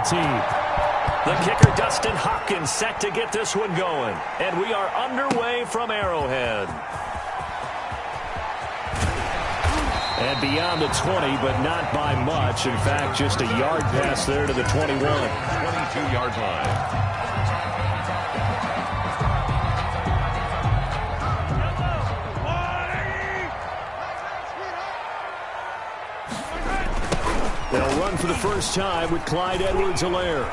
team. The kicker, Dustin Hopkins, set to get this one going. And we are underway from Arrowhead. And beyond the 20, but not by much. In fact, just a yard pass there to the 21. 22-yard line. They'll run for the first time with Clyde Edwards-Helaire.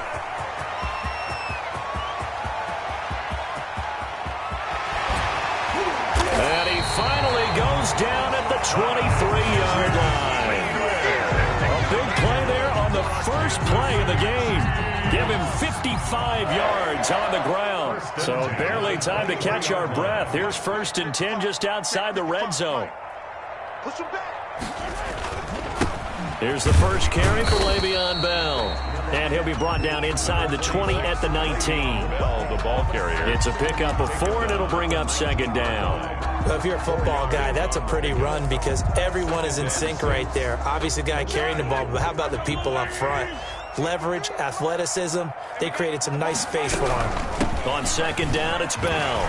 And he finally goes down at the 23-yard line. A big play there on the first play of the game. Give him 55 yards on the ground. So barely time to catch our breath. Here's 1st and 10 just outside the red zone. Push him back. Here's the first carry for Le'Veon Bell. And he'll be brought down inside the 20 at the 19. Bell, the ball carrier. It's a pickup of 4, and it'll bring up 2nd down. Well, if you're a football guy, that's a pretty run because everyone is in sync right there. Obviously, the guy carrying the ball, but how about the people up front? Leverage, athleticism, they created some nice space for him. On 2nd down, it's Bell.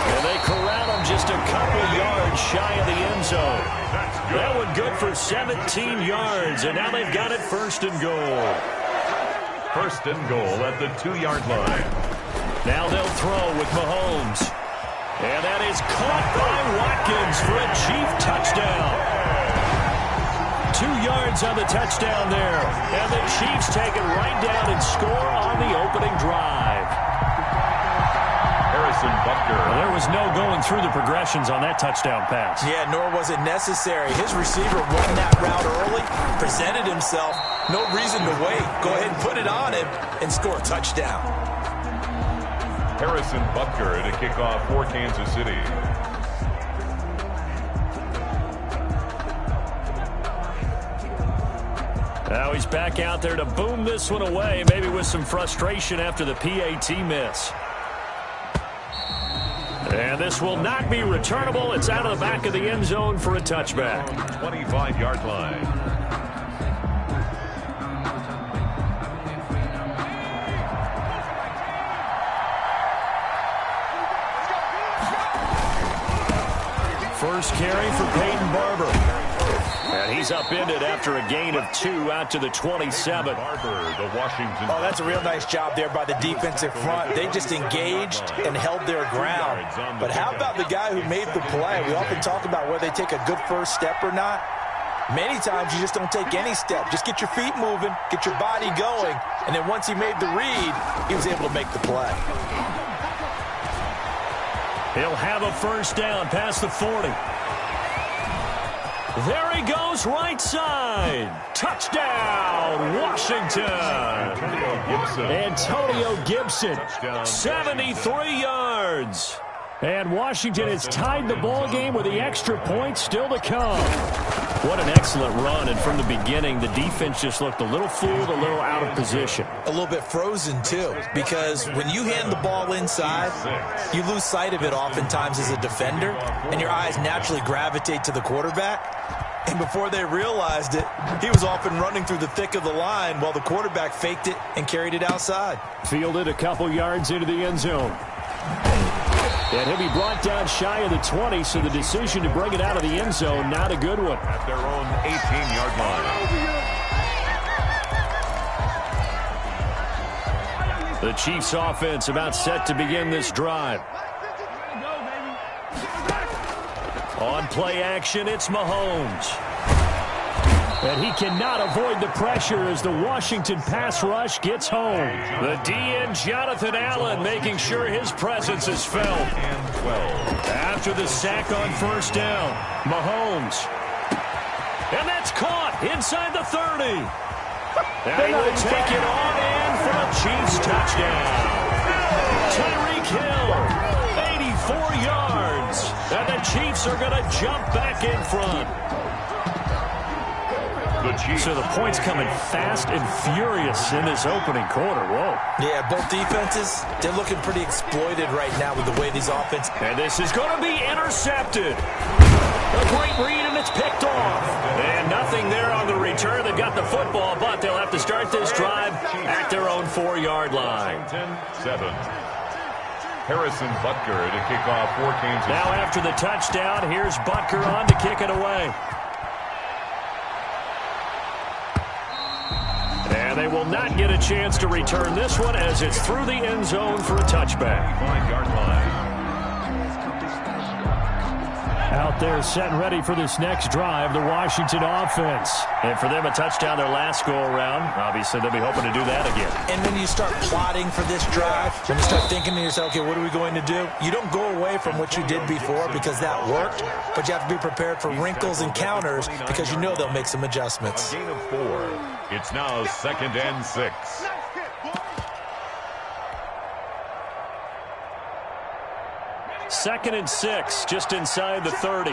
And they corral him just a couple yards shy of the end zone. That one good for 17 yards, and now they've got it 1st and goal. 1st and goal at the 2-yard line. Now they'll throw with Mahomes. And that is caught by Watkins for a Chief touchdown. 2 yards on the touchdown there. And the Chiefs take it right down and score on the opening drive. Well, there was no going through the progressions on that touchdown pass. Yeah, nor was it necessary. His receiver won that route early, presented himself. No reason to wait. Go ahead and put it on him and score a touchdown. Harrison Butker to kick off for Kansas City. Now he's back out there to boom this one away, maybe with some frustration after the PAT miss. And this will not be returnable. It's out of the back of the end zone for a touchback. 25-yard line. First carry for Peyton Barber. And he's upended after a gain of 2 out to the 27. Barber, the Washington. Oh, that's a real nice job there by the defensive front. They just engaged and held their ground. But how about the guy who made the play? We often talk about whether they take a good first step or not. Many times you just don't take any step. Just get your feet moving, get your body going, and then once he made the read, he was able to make the play. He'll have a first down past the 40. There he goes, right side. Touchdown, Washington. Antonio Gibson, 73 yards. And Washington has tied the ball game with the extra point still to come. What an excellent run, and from the beginning, the defense just looked a little fooled, a little out of position. A little bit frozen, too, because when you hand the ball inside, you lose sight of it oftentimes as a defender, and your eyes naturally gravitate to the quarterback. And before they realized it, he was off and running through the thick of the line while the quarterback faked it and carried it outside. Fielded a couple yards into the end zone. And he'll be brought down shy of the 20, so the decision to bring it out of the end zone, not a good one. At their own 18-yard line. The Chiefs offense about set to begin this drive. On play action, it's Mahomes. And he cannot avoid the pressure as the Washington pass rush gets home. The DN, Jonathan Allen, making sure his presence is felt. After the sack on first down, Mahomes. And that's caught inside the 30. And he will take it on in for a Chiefs touchdown. Tyreek Hill, 84 yards. And the Chiefs are going to jump back in front. So the points coming fast and furious in this opening quarter. Whoa. Yeah, both defenses, they're looking pretty exploited right now with the way these offenses. And this is going to be intercepted. A great read, and it's it's picked off. And nothing there on the return. They've got the football, but they'll have to start this drive at their own 4-yard line. 7. Harrison Butker to kick off for Kansas. Now after the touchdown, here's Butker on to kick it away. And they will not get a chance to return this one as it's through the end zone for a touchback. 5-yard line. Out there set and ready for this next drive, the Washington offense. And for them, a touchdown their last go-around. Obviously, they'll be hoping to do that again. And when you start plotting for this drive, when you start thinking to yourself, okay, what are we going to do? You don't go away from what you did before because that worked, but you have to be prepared for wrinkles and counters because you know they'll make some adjustments. A gain of 4. It's now 2nd and 6. Second and 6, just inside the 30.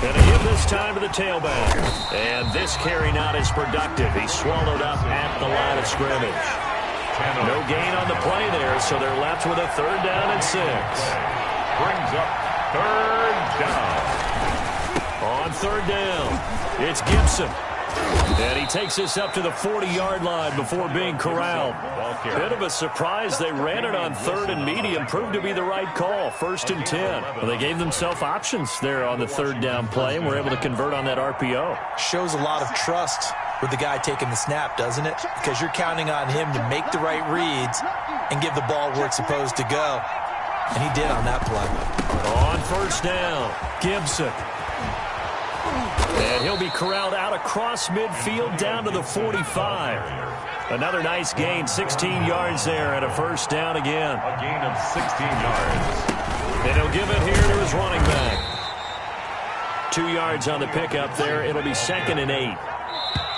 Gonna give this time to the tailback. And this carry not as productive. He's swallowed up at the line of scrimmage. No gain on the play there, so they're left with a 3rd down and 6. Brings up 3rd down. On 3rd down, it's Gibson. And he takes this up to the 40-yard line before being corralled. Bit of a surprise. They ran it on 3rd and medium. Proved to be the right call. 1st and 10. Well, they gave themselves options there on the 3rd down play and were able to convert on that RPO. Shows a lot of trust with the guy taking the snap, doesn't it? Because you're counting on him to make the right reads and give the ball where it's supposed to go. And he did on that play. On 1st down, Gibson. And he'll be corralled out across midfield down to the 45. Another nice gain, 16 yards there and a 1st down again. A gain of 16 yards. And he'll give it here to his running back. 2 yards on the pickup there. It'll be 2nd and 8.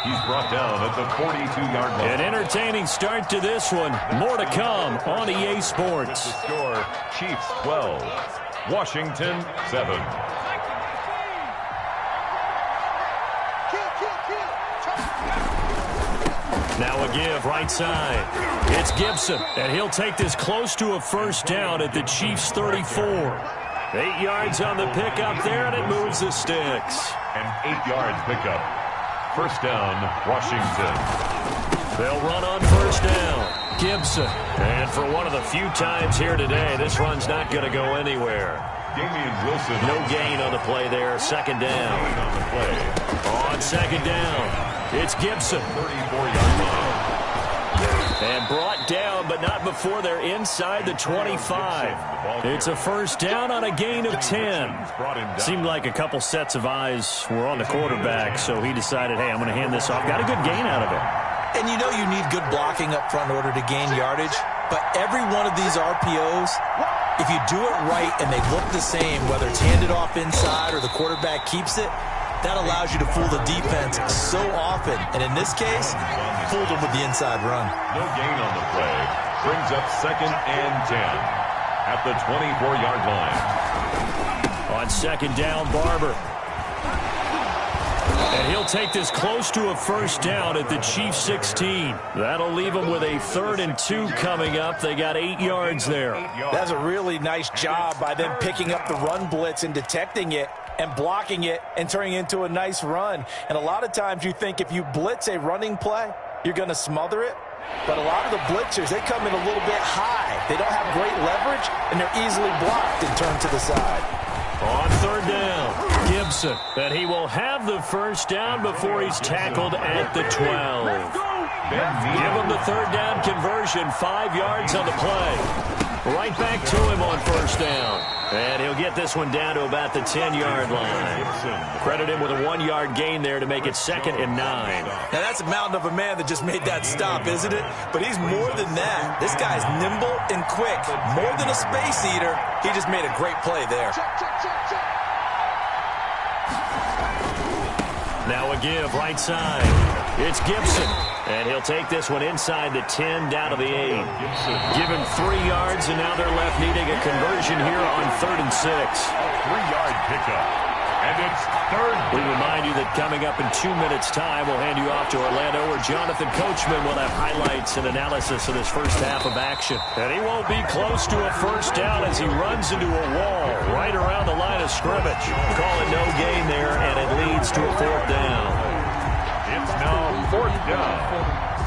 He's brought down at the 42-yard line. An entertaining start to this one. More to come on EA Sports. The score, Chiefs 12, Washington 7. Now a give right side. It's Gibson, and he'll take this close to a 1st down at the Chiefs' 34. 8 yards on the pickup there, and it moves the sticks. An 8-yard pickup. 1st down, Washington. They'll run on 1st down. Gibson. And for one of the few times here today, this run's not going to go anywhere. Damian Wilson. No gain on the play there. 2nd down. On the play. On 2nd down. It's Gibson. 34-yard line. And brought down, but not before they're inside the 25. It's a 1st down on a gain of 10. Seemed like a couple sets of eyes were on the quarterback, so he decided, hey, I'm going to hand this off. Got a good gain out of it. And you know you need good blocking up front in order to gain yardage. But every one of these RPOs, if you do it right and they look the same, whether it's handed off inside or the quarterback keeps it, that allows you to fool the defense so often. And in this case, fooled them with the inside run. No gain on the play. Brings up 2nd and 10 at the 24-yard line. On 2nd down, Barber. And he'll take this close to a 1st down at the Chiefs' 16. That'll leave them with a 3rd and 2 coming up. They got 8 yards there. That's a really nice job by them picking up the run blitz and detecting it and blocking it and turning it into a nice run. And a lot of times you think if you blitz a running play, you're going to smother it. But a lot of the blitzers, they come in a little bit high. They don't have great leverage, and they're easily blocked and turned to the side. On 3rd down, Gibson. And he will have the 1st down before he's tackled at the 12. Give him the 3rd down conversion, 5 yards on the play. Right back to him on 1st down. And he'll get this one down to about the 10-yard line. Credit him with a 1-yard gain there to make it 2nd and 9. Now, that's a mountain of a man that just made that stop, isn't it? But he's more than that. This guy's nimble and quick. More than a space eater. He just made a great play there. Now a give right side. It's Gibson. And he'll take this one inside the 10 down to the 8. Give him 3 yards, and now they're left needing a conversion here on 3rd and 6. 3-yard pickup. And it's third. We remind you that coming up in 2 minutes' time, we'll hand you off to Orlando, where Jonathan Coachman will have highlights and analysis of this first half of action. And he won't be close to a first down as he runs into a wall right around the line of scrimmage. Call it no gain there, and it leads to a fourth down. It's now fourth down.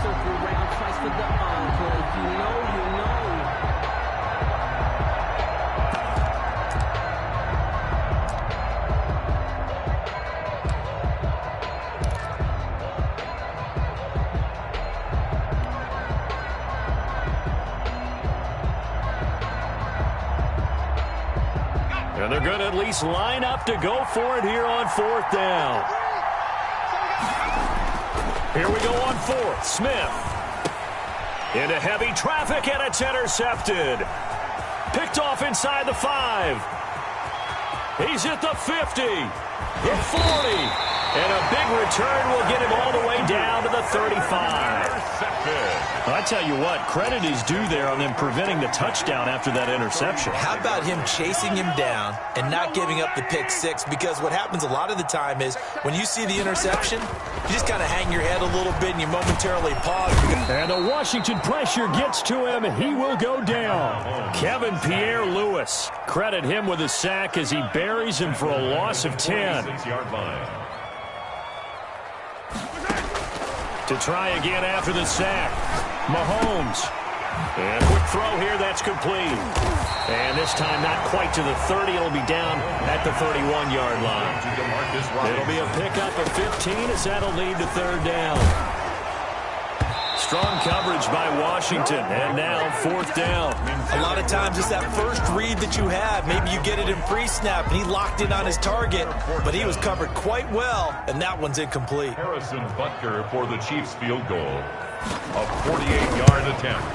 Circle around twice for the encore. If you know, you know. And they're going to at least line up to go for it here on fourth down. Here we go on fourth. Smith into heavy traffic, and it's intercepted. Picked off inside the 5. He's at the 50, the 40. And a big return will get him all the way down to the 35. I tell you what, credit is due there on them preventing the touchdown after that interception. How about him chasing him down and not giving up the pick six? Because what happens a lot of the time is when you see the interception, you just kind of hang your head a little bit and you momentarily pause. And the Washington pressure gets to him. He will go down. Kevin Pierre-Louis. Credit him with a sack as he buries him for a loss of 10. 6-yard line. To try again after the sack. Mahomes. And a quick throw here, that's complete. And this time not quite to the 30. It'll be down at the 31-yard line. It'll be a pickup of 15 as that'll lead to third down. Strong coverage by Washington. And now fourth down. A lot of times it's that first read that you have. Maybe you get it in pre-snap and he locked in on his target, but he was covered quite well, and that one's incomplete. Harrison Butker for the Chiefs field goal. A 48-yard attempt.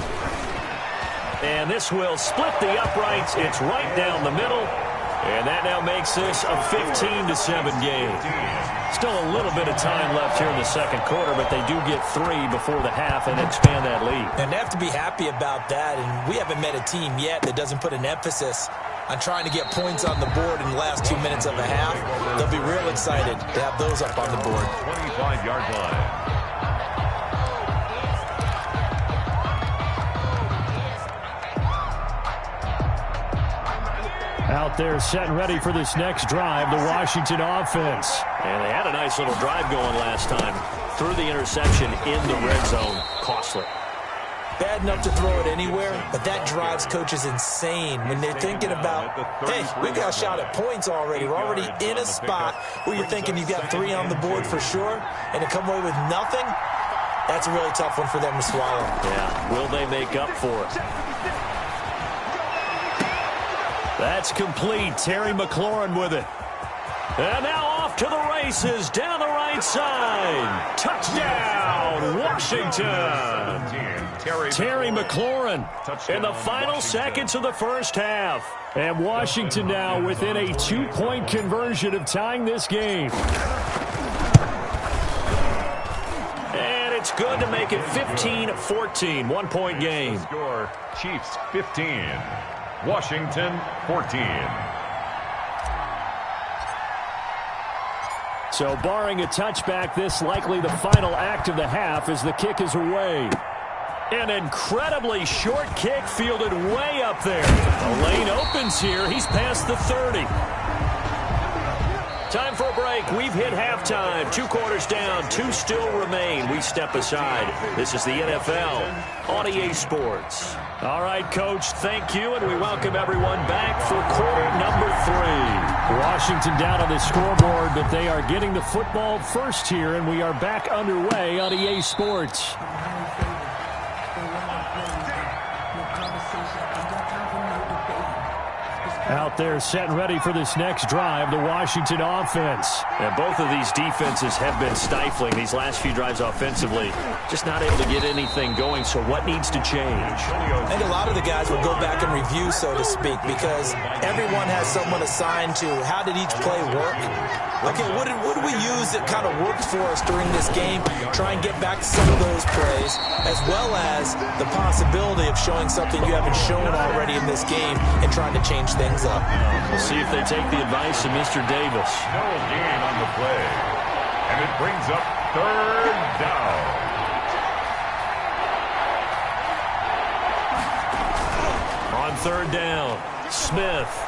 And this will split the uprights. It's right down the middle. And that now makes this a 15-7 game. Still a little bit of time left here in the second quarter, but they do get 3 before the half and expand that lead. And they have to be happy about that, and we haven't met a team yet that doesn't put an emphasis on trying to get points on the board in the last 2 minutes of a half. They'll be real excited to have those up on the board. 25-yard line. Out there set and ready for this next drive, the Washington offense. And they had a nice little drive going last time. Threw the interception in the red zone. Costly. Bad enough to throw it anywhere, but that drives coaches insane when they're thinking about, hey, we got a shot at points already. We're already in a spot where you're thinking you've got 3 on the board for sure, and to come away with nothing, that's a really tough one for them to swallow. Yeah, will they make up for it? That's complete. Terry McLaurin with it. And now off to the races down the right side. Touchdown, Washington. Terry McLaurin in the final seconds of the first half. And Washington now within a 2-point conversion of tying this game. And it's good to make it 15-14, 1-point game. Score, Chiefs 15. Washington 14. So barring a touchback, this likely the final act of the half as the kick is away. An incredibly short kick fielded way up there. The lane opens here. He's past the 30. Time for a break. We've hit halftime. 2 quarters down. 2 still remain. We step aside. This is the NFL on EA Sports. All right, Coach, thank you, and we welcome everyone back for quarter number 3. Washington down on the scoreboard, but they are getting the football first here, and we are back underway on EA Sports. Out there set and ready for this next drive, the Washington offense. And both of these defenses have been stifling these last few drives offensively. Just not able to get anything going, so what needs to change? I think a lot of the guys will go back and review, so to speak, because everyone has someone assigned to how did each play work. Okay, what did we use that kind of worked for us during this game? Try and get back to some of those plays, as well as the possibility of showing something you haven't shown already in this game and trying to change things things up. We'll see if they take the advice of Mr. Davis. No gain on the play. And it brings up third down. On third down, Smith.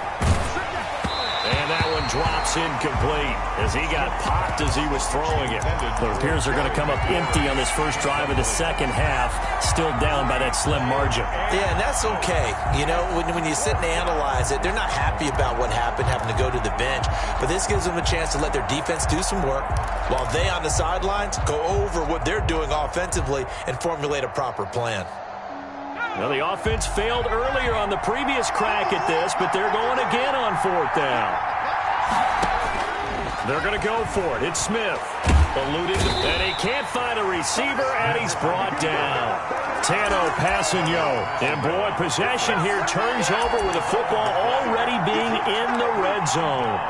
And that one drops incomplete as he got popped as he was throwing it. The Bears are going to come up empty on this first drive of the second half, still down by that slim margin. Yeah, and that's okay. You know, when you sit and analyze it, they're not happy about what happened, having to go to the bench. But this gives them a chance to let their defense do some work while they on the sidelines go over what they're doing offensively and formulate a proper plan. Well, the offense failed earlier on the previous crack at this, but they're going again on fourth down. They're going to go for it. It's Smith. Eluded, and he can't find a receiver, and he's brought down. Tano Passanio. And, boy, possession here turns over with the football already being in the red zone.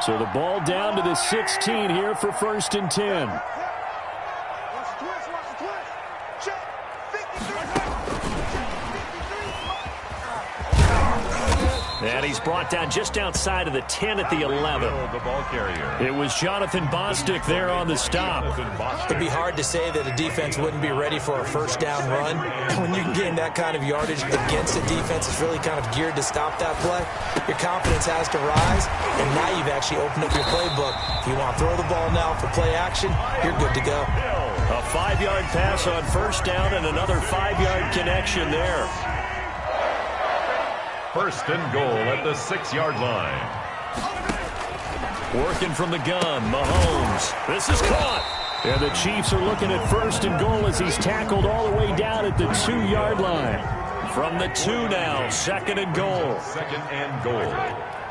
So the ball down to the 16 here for 1st and 10. And he's brought down just outside of the 10 at the 11. The ball carrier. It was Jonathan Bostic there on the stop. It'd be hard to say that a defense wouldn't be ready for a first down run. When you can gain that kind of yardage against a defense that's really kind of geared to stop that play, your confidence has to rise, and now you've actually opened up your playbook. If you want to throw the ball now for play action, you're good to go. A 5-yard pass on first down and another 5-yard connection there. 1st and goal at the 6-yard line. Working from the gun, Mahomes. This is caught. And the Chiefs are looking at 1st and goal as he's tackled all the way down at the 2-yard line. From the 2 now, 2nd and goal. 2nd and goal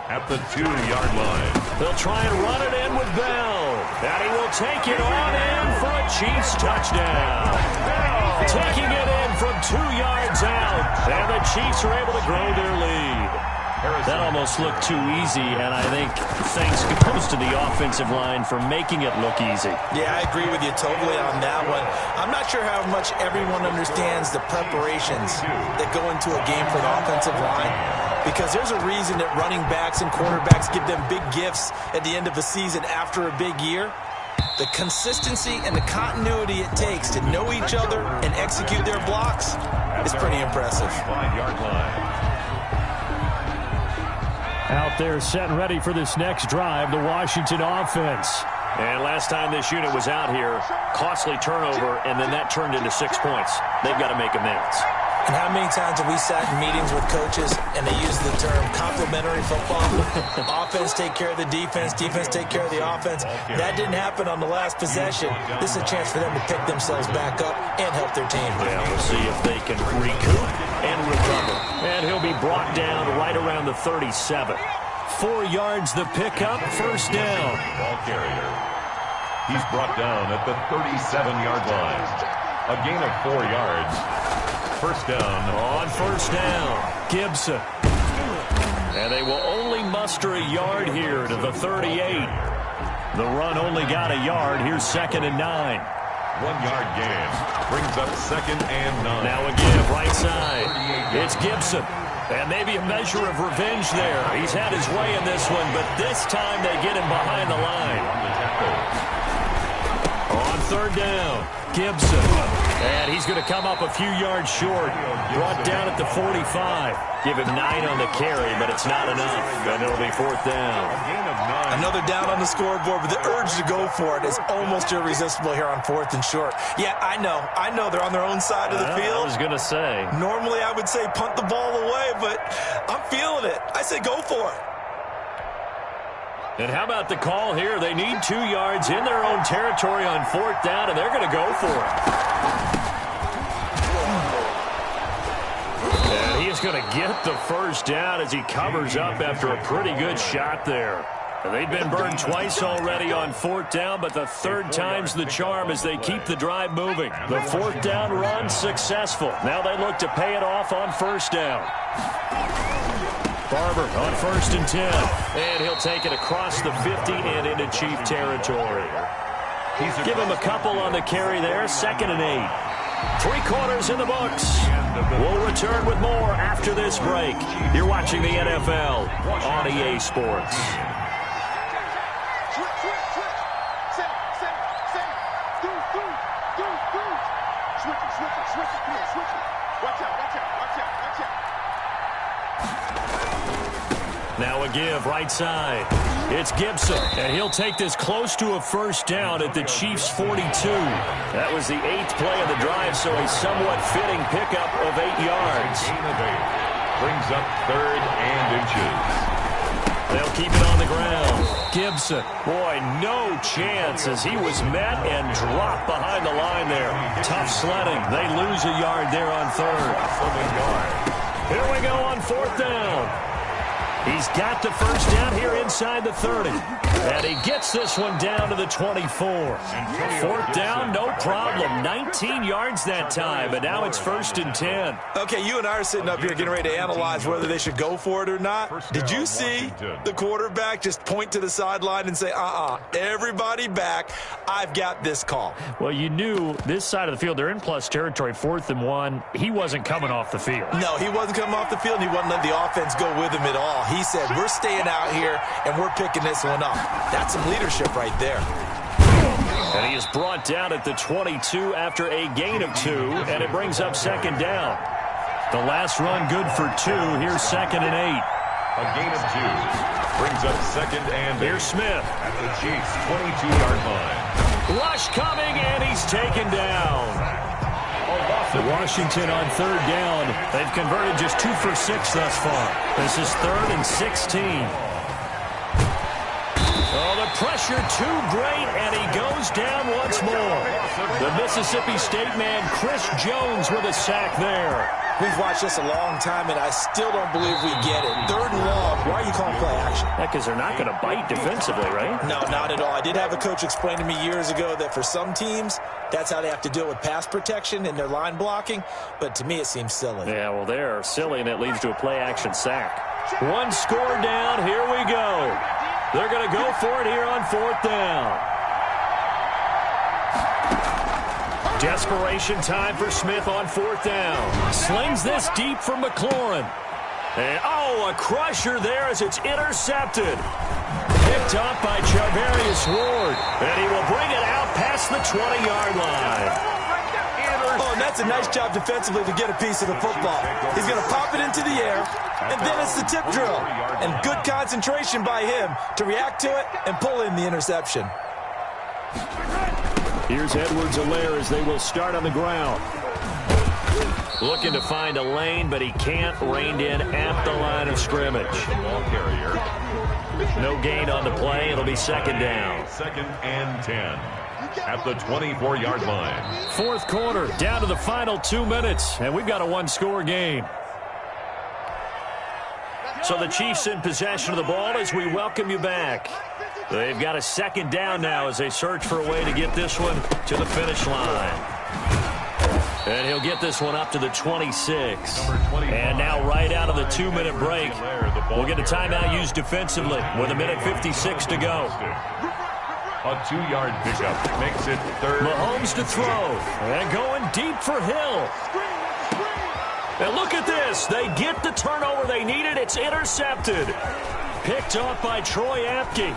at the 2-yard line. They'll try and run it in with Bell. And he will take it on in for a Chiefs touchdown. Taking it in from 2 yards out. And the Chiefs are able to grow their lead. That almost looked too easy, and I think thanks goes to the offensive line for making it look easy. Yeah, I agree with you totally on that one. I'm not sure how much everyone understands the preparations that go into a game for the offensive line, because there's a reason that running backs and quarterbacks give them big gifts at the end of a season after a big year. The consistency and the continuity it takes to know each other and execute their blocks is pretty impressive. 5-yard line. Out there set and ready for this next drive, the Washington offense. And last time this unit was out here, costly turnover, and then that turned into 6 points. They've got to make amends. And how many times have we sat in meetings with coaches and they use the term complementary football? Offense take care of the defense, defense take care of the offense. That didn't happen on the last possession. This is a chance for them to pick themselves back up and help their team. Yeah, we'll see if they can recoup and recover. And he'll be brought down right around the 37. 4 yards the pickup, 1st down. Ball carrier. He's brought down at the 37-yard line. A gain of 4 yards. 1st down. On 1st down, Gibson. And they will only muster a yard here to the 38. The run only got a yard. Here's 2nd and 9. 1-yard gain. Brings up 2nd and 9. Now again, right side. It's Gibson. And maybe a measure of revenge there. He's had his way in this one, but this time they get him behind the line. On 3rd down, Gibson. And he's going to come up a few yards short. Brought down at the 45. Give him 9 on the carry, but it's not enough. And it'll be 4th down. Another down on the scoreboard, but the urge to go for it is almost irresistible here on 4th and short. Yeah, I know they're on their own side of the field. I was going to say. Normally I would say punt the ball away, but I'm feeling it. I say go for it. And how about the call here? They need 2 yards in their own territory on 4th down, and they're going to go for it. And he is going to get the 1st down as he covers up after a pretty good shot there. And they've been burned twice already on 4th down, but the 3rd time's the charm as they keep the drive moving. The 4th down run successful. Now they look to pay it off on 1st down. Barber on 1st and 10. And he'll take it across the 50 and into Chief territory. Give him a couple on the carry there. 2nd and 8. 3 quarters in the books. We'll return with more after this break. You're watching the NFL on EA Sports. Now a give right side. It's Gibson, and he'll take this close to a first down at the Chiefs' 42. That was the 8th play of the drive, so a somewhat fitting pickup of 8 yards. Brings up 3rd and inches. They'll keep it on the ground. Gibson, boy, no chance as he was met and dropped behind the line there. Tough sledding. They lose a yard there on 3rd. Here we go on 4th down. He's got the first down here inside the 30. And he gets this one down to the 24. 4th down, no problem. 19 yards that time, but now it's 1st and 10. Okay, you and I are sitting up here getting ready to analyze whether they should go for it or not. Did you see the quarterback just point to the sideline and say, everybody back, I've got this call? Well, you knew this side of the field, they're in plus territory, 4th and 1. He wasn't coming off the field. No, he wasn't coming off the field, and he wasn't letting the offense go with him at all. He said, we're staying out here, and we're picking this one up. That's some leadership right there. And he is brought down at the 22 after a gain of 2, and it brings up 2nd down. The last run good for 2. Here's 2nd and 8. A gain of 2 brings up 2nd and 8. Here's Smith. At the Chiefs' 22-yard line. Rush coming, and he's taken down. Washington on 3rd down. They've converted just 2 for 6 thus far. This is 3rd and 16. Oh, the pressure too great, and he goes down once more. The Mississippi State man, Chris Jones, with a sack there. We've watched this a long time, and I still don't believe we get it. 3rd and long. Why are you calling play action? Because they're not going to bite defensively, right? No, not at all. I did have a coach explain to me years ago that for some teams, that's how they have to deal with pass protection and their line blocking. But to me, it seems silly. Yeah, well, they're silly, and it leads to a play-action sack. One score down. Here we go. They're going to go for it here on 4th down. Desperation time for Smith on 4th down. Slings this deep for McLaurin. And, a crusher there as it's intercepted. Picked up by Charvarius Ward. And he will bring it out past the 20-yard line. Oh, and that's a nice job defensively to get a piece of the football. He's going to pop it into the air, and then it's the tip drill. And good concentration by him to react to it and pull in the interception. Here's Edwards-Helaire as they will start on the ground. Looking to find a lane, but he can't. Reined in at the line of scrimmage. Ball carrier. No gain on the play. It'll be 2nd down. 2nd and 10 at the 24-yard line. 4th quarter, down to the final 2 minutes, and we've got a one-score game. So the Chiefs in possession of the ball as we welcome you back. They've got a 2nd down now as they search for a way to get this one to the finish line. And he'll get this one up to the 26. And now right out of the 2-minute break, we'll get a timeout used defensively with 1:56 to go. A 2-yard pickup makes it 3rd. Mahomes to throw. And going deep for Hill. And look at this. They get the turnover they needed. It's intercepted. Picked up by Troy Apke.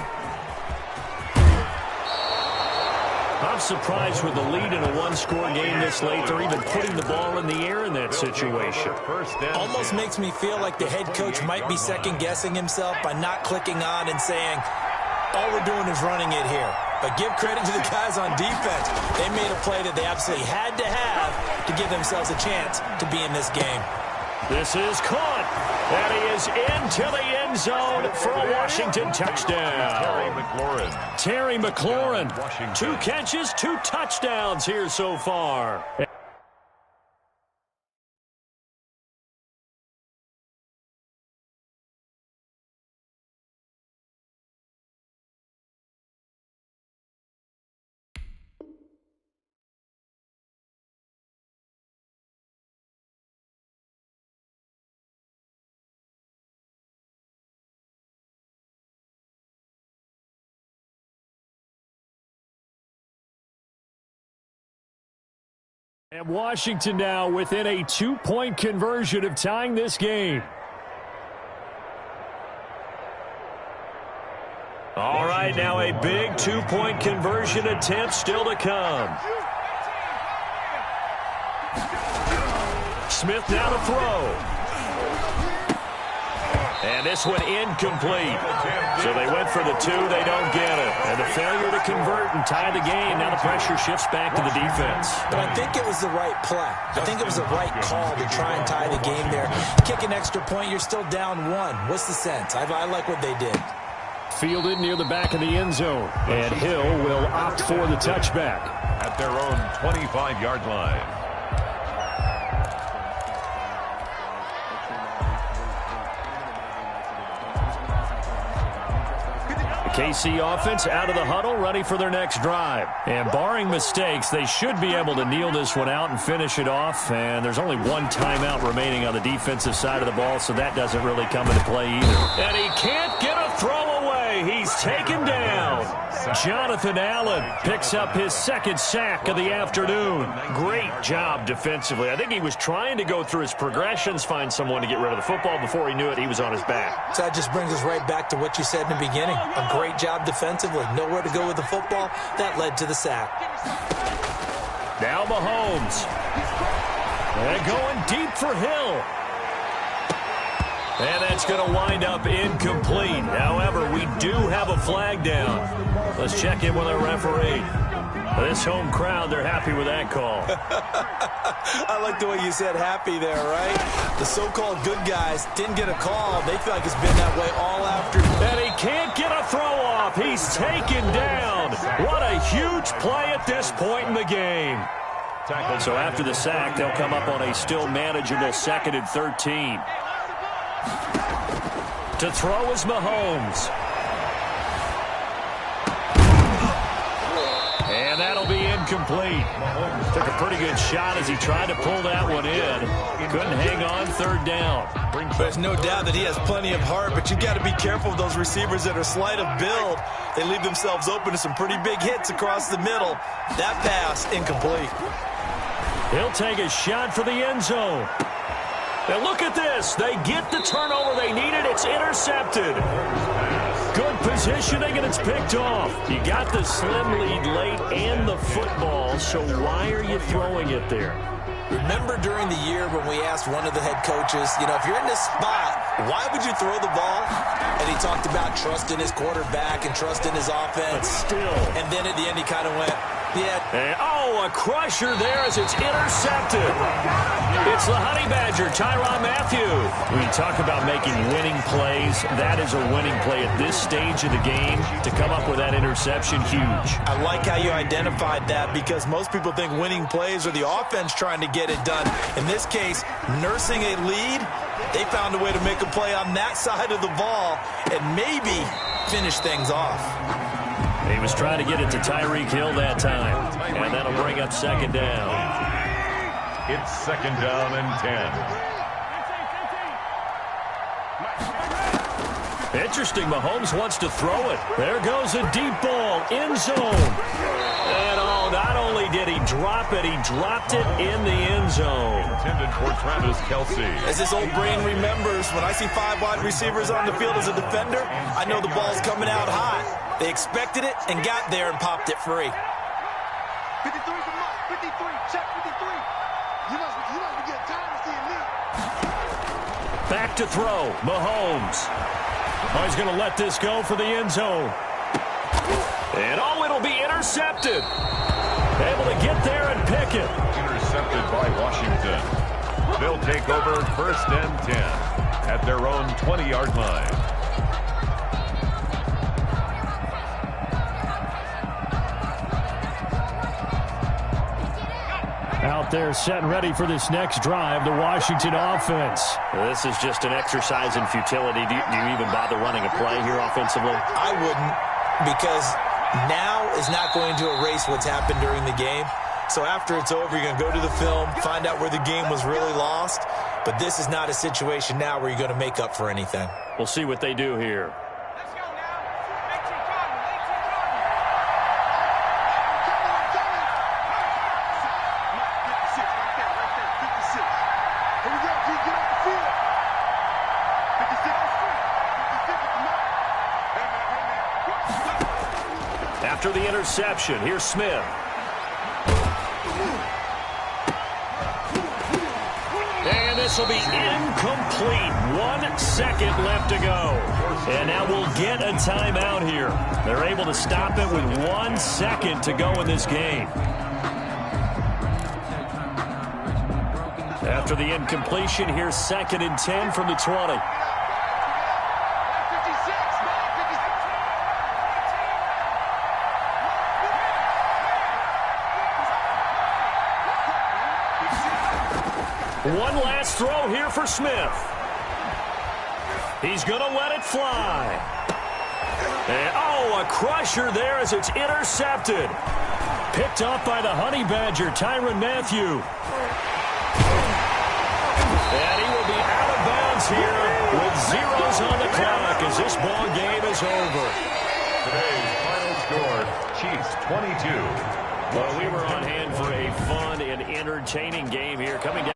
I'm surprised with the lead in a one-score game this late. They're even putting the ball in the air in that situation. Almost makes me feel like the head coach might be second-guessing himself by not clicking on and saying, all we're doing is running it here. But give credit to the guys on defense. They made a play that they absolutely had to have to give themselves a chance to be in this game. This is caught. And he is into the end zone for a Washington touchdown. Terry McLaurin. 2 catches, 2 touchdowns here so far. And Washington now within a 2-point conversion of tying this game. All right, now a big 2-point conversion attempt still to come. Smith now to throw. And this one incomplete. So they went for the 2, they don't get it. And the failure to convert and tie the game. Now the pressure shifts back to the defense. But I think it was the right play. I think it was the right call to try and tie the game there. Kick an extra point, you're still down 1. What's the sense? I like what they did. Fielded near the back of the end zone. And Hill will opt for the touchback. At their own 25-yard line. KC offense out of the huddle, ready for their next drive. And barring mistakes, they should be able to kneel this one out and finish it off. And there's only 1 timeout remaining on the defensive side of the ball, so that doesn't really come into play either. And he can't get a throw away. He's taken down. Jonathan Allen picks up his 2nd sack of the afternoon. Great job defensively. I think he was trying to go through his progressions, find someone to get rid of the football. Before he knew it, he was on his back. So that just brings us right back to what you said in the beginning. A great job defensively. Nowhere to go with the football. That led to the sack. Now Mahomes. And going deep for Hill. And that's going to wind up incomplete. However, we do have a flag down. Let's check in with our referee. This home crowd, they're happy with that call. I like the way you said happy there, right? The so-called good guys didn't get a call. They feel like it's been that way all afternoon. And he can't get a throw off. He's taken down. What a huge play at this point in the game. So after the sack, they'll come up on a still manageable 2nd and 13. To throw is Mahomes. And that'll be incomplete. Took a pretty good shot as he tried to pull that one in. Couldn't hang on 3rd down. There's no doubt that he has plenty of heart, but you got to be careful of those receivers that are slight of build. They leave themselves open to some pretty big hits across the middle. That pass, incomplete. He'll take a shot for the end zone. Now look at this. They get the turnover they needed. It's intercepted. Good positioning, and it's picked off. You got the slim lead late and the football, so why are you throwing it there? Remember during the year when we asked one of the head coaches, you know, if you're in this spot, why would you throw the ball? And he talked about trusting his quarterback and trusting his offense. But still. And then at the end he kind of went, yeah. And, oh, a crusher there as it's intercepted. It's the Honey Badger, Tyrann Mathieu. When you talk about making winning plays, that is a winning play at this stage of the game. To come up with that interception, huge. I like how you identified that because most people think winning plays are the offense trying to get it done. In this case, nursing a lead, they found a way to make a play on that side of the ball and maybe finish things off. He was trying to get it to Tyreek Hill that time, and that'll bring up 2nd down. It's 2nd down and 10. Interesting, Mahomes wants to throw it. There goes a deep ball, end zone. And oh, not only did he drop it, he dropped it in the end zone. Intended for Travis Kelce. As his old brain remembers, when I see 5 wide receivers on the field as a defender, I know the ball's coming out hot. They expected it and got there and popped it free. 53 from Mike. 53. Check 53. You must get time to see elite. Back to throw. Mahomes. Oh, he's going to let this go for the end zone. And oh, it'll be intercepted. Able to get there and pick it. Intercepted by Washington. They'll take over 1st and 10 at their own 20-yard line. Out there set and ready for this next drive, the Washington offense. This is just an exercise in futility. Do you even bother running a play here offensively? I wouldn't, because now is not going to erase what's happened during the game. So after it's over, you're going to go to the film, find out where the game was really lost. But this is not a situation now where you're going to make up for anything. We'll see what they do here. After the interception, here's Smith. And this will be incomplete. 1 second left to go. And now we'll get a timeout here. They're able to stop it with 1 second to go in this game. After the incompletion, here's 2nd and 10 from the 20. One last throw here for Smith. He's going to let it fly. And, oh, a crusher there as it's intercepted. Picked up by the Honey Badger, Tyrann Mathieu. And he will be out of bounds here with zeros on the clock as this ball game is over. Today's final score, Chiefs 22. Well, we were on hand for a fun and entertaining game here. Coming down.